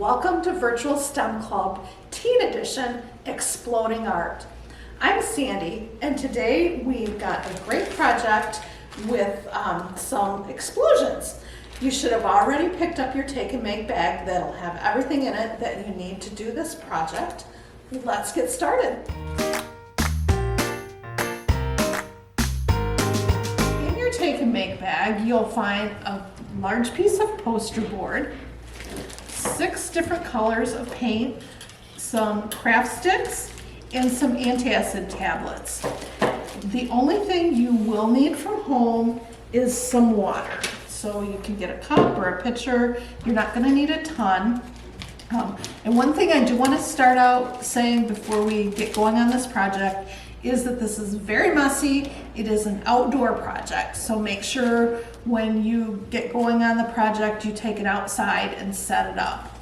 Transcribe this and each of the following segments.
Welcome to Virtual STEM Club Teen Edition Exploding Art. I'm Sandy, and today we've got a great project with some explosions. You should have already picked up your Take and Make bag that'll have everything in it that you need to do this project. Let's get started. In your Take and Make bag, you'll find a large piece of poster board, 6 different colors of paint, some craft sticks, and some antacid tablets. The only thing you will need from home is some water. So you can get a cup or a pitcher. You're not going to need a ton. And one thing I do want to start out saying before we get going on this project is that this is very messy. It is an outdoor project, so make sure when you get going on the project you take it outside and set it up.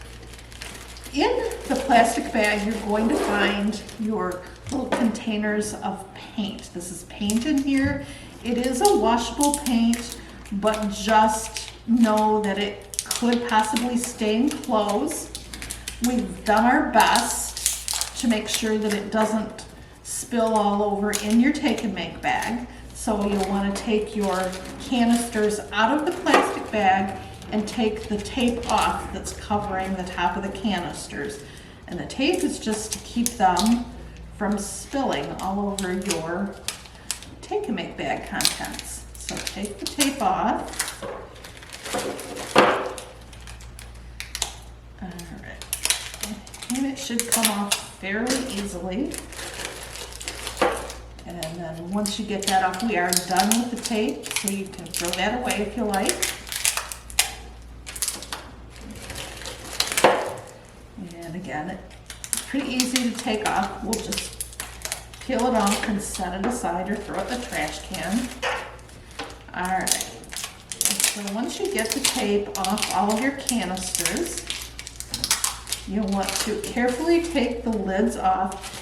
In the plastic bag you're going to find your little containers of paint. This is paint in here. It is a washable paint, but just know that it could possibly stain clothes. We've done our best to make sure that it doesn't spill all over in your Take and Make bag. So you'll want to take your canisters out of the plastic bag and take the tape off that's covering the top of the canisters. And the tape is just to keep them from spilling all over your Take and Make bag contents. So take the tape off. All right, and it should come off fairly easily. And then once you get that off, we are done with the tape, so you can throw that away if you like. And again, it's pretty easy to take off. We'll just peel it off and set it aside or throw it in the trash can. All right, so once you get the tape off all of your canisters, you'll want to carefully take the lids off.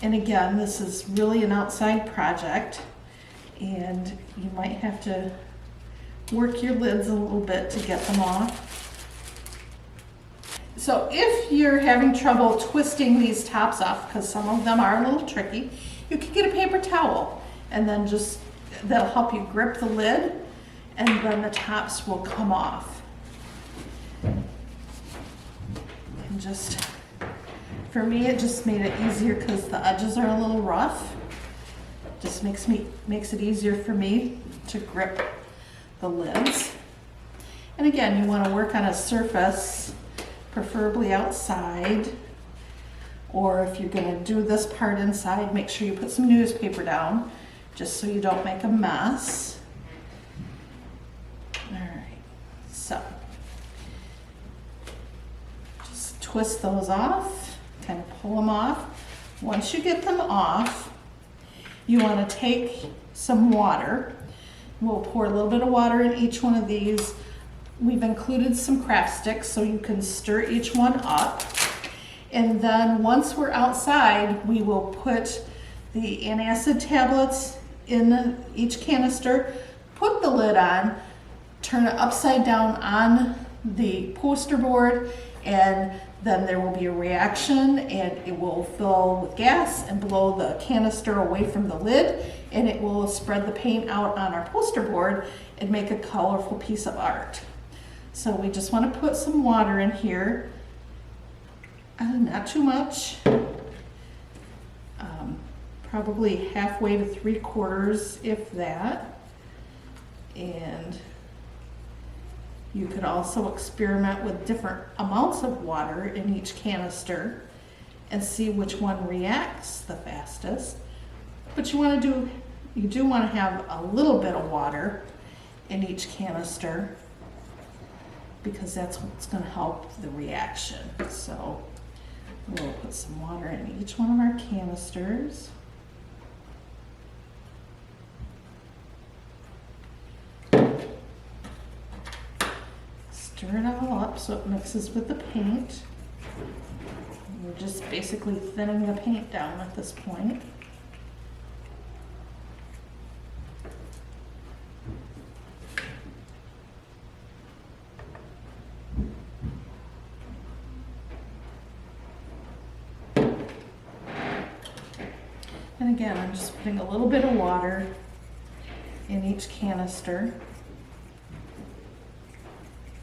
And again, this is really an outside project, and you might have to work your lids a little bit to get them off. So if you're having trouble twisting these tops off, because some of them are a little tricky, you can get a paper towel, and then that'll help you grip the lid, and then the tops will come off. And for me, it just made it easier because the edges are a little rough. Just makes it easier for me to grip the lids. And again, you want to work on a surface, preferably outside, or if you're going to do this part inside, make sure you put some newspaper down just so you don't make a mess. All right, so just twist those off. Kind of pull them off. Once you get them off, you want to take some water. We'll pour a little bit of water in each one of these. We've included some craft sticks so you can stir each one up. And then once we're outside, we will put the antacid tablets in each canister, put the lid on, turn it upside down on the poster board, and then there will be a reaction and it will fill with gas and blow the canister away from the lid, and it will spread the paint out on our poster board and make a colorful piece of art. So we just want to put some water in here, not too much, probably halfway to 3/4 if that. And you could also experiment with different amounts of water in each canister and see which one reacts the fastest. But you do want to have a little bit of water in each canister because that's what's going to help the reaction. So we'll put some water in each one of our canisters. Stir it all up so it mixes with the paint. We're just basically thinning the paint down at this point. And again, I'm just putting a little bit of water in each canister,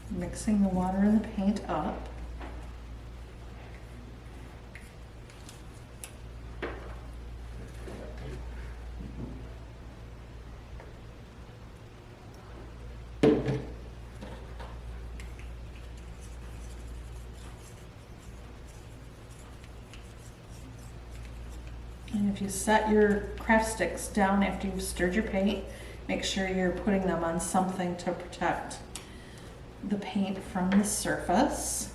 mixing the water and the paint up. And if you set your craft sticks down after you've stirred your paint, make sure you're putting them on something to protect the paint from the surface.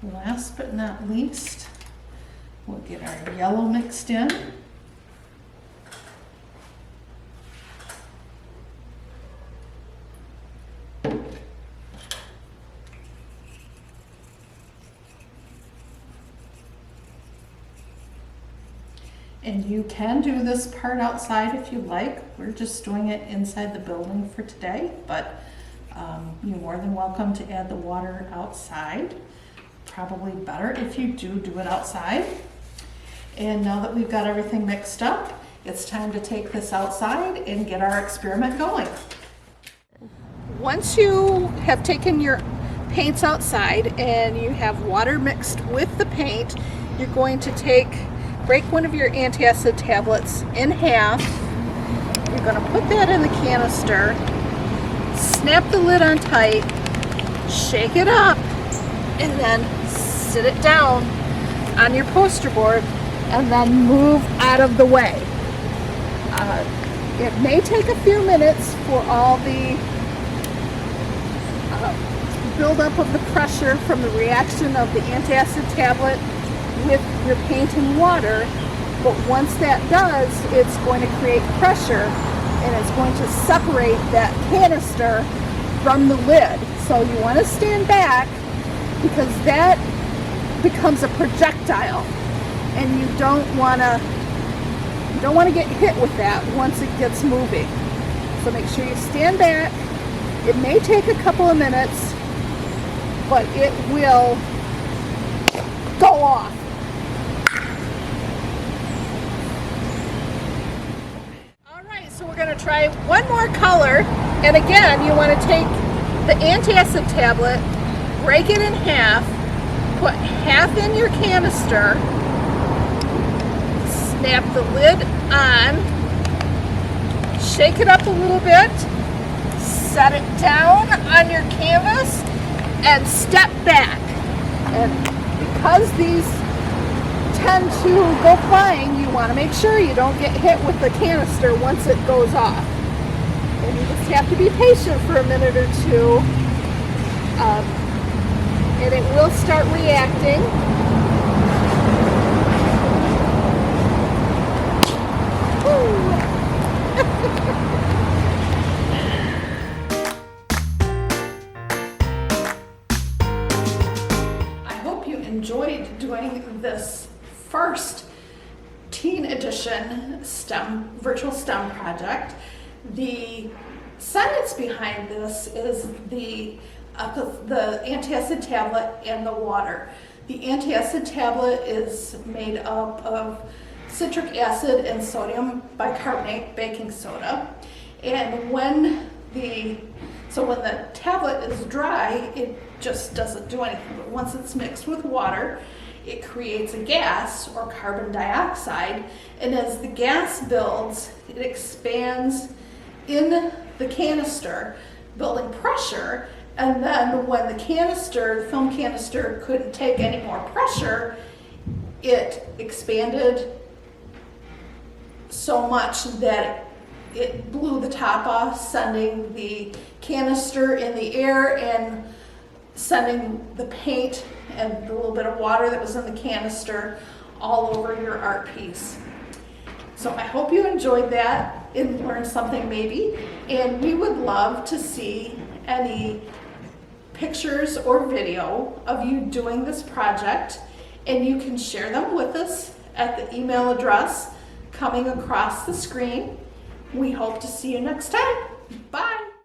And last but not least, we'll get our yellow mixed in. And you can do this part outside if you like. We're just doing it inside the building for today, but you're more than welcome to add the water outside. Probably better if you do it outside. And now that we've got everything mixed up, it's time to take this outside and get our experiment going. Once you have taken your paints outside and you have water mixed with the paint, you're going to break one of your antacid tablets in half. You're going to put that in the canister, snap the lid on tight, shake it up, and then sit it down on your poster board and then move out of the way. It may take a few minutes for all the buildup of the pressure from the reaction of the antacid tablet with your paint and water, but once that does, it's going to create pressure and it's going to separate that canister from the lid. So you want to stand back because that becomes a projectile and you don't want to get hit with that once it gets moving. So make sure you stand back. It may take a couple of minutes, but it will go off. Alright, so we're going to try one more color, and again you want to take the antacid tablet, break it in half, put half in your canister, snap the lid on, shake it up a little bit, set it down on your canvas, and step back. And because these tend to go flying, you want to make sure you don't get hit with the canister once it goes off. And you just have to be patient for a minute or two, and it will start reacting. Enjoyed doing this first teen edition virtual STEM project. The science behind this is the antacid tablet and the water. The antacid tablet is made up of citric acid and sodium bicarbonate baking soda, and when the tablet is dry, it just doesn't do anything. But once it's mixed with water, it creates a gas, or carbon dioxide, and as the gas builds, it expands in the canister, building pressure, and then when the film canister couldn't take any more pressure, it expanded so much that it blew the top off, sending the canister in the air and sending the paint and the little bit of water that was in the canister all over your art piece. So I hope you enjoyed that and learned something maybe, and we would love to see any pictures or video of you doing this project, and you can share them with us at the email address coming across the screen. We hope to see you next time. Bye.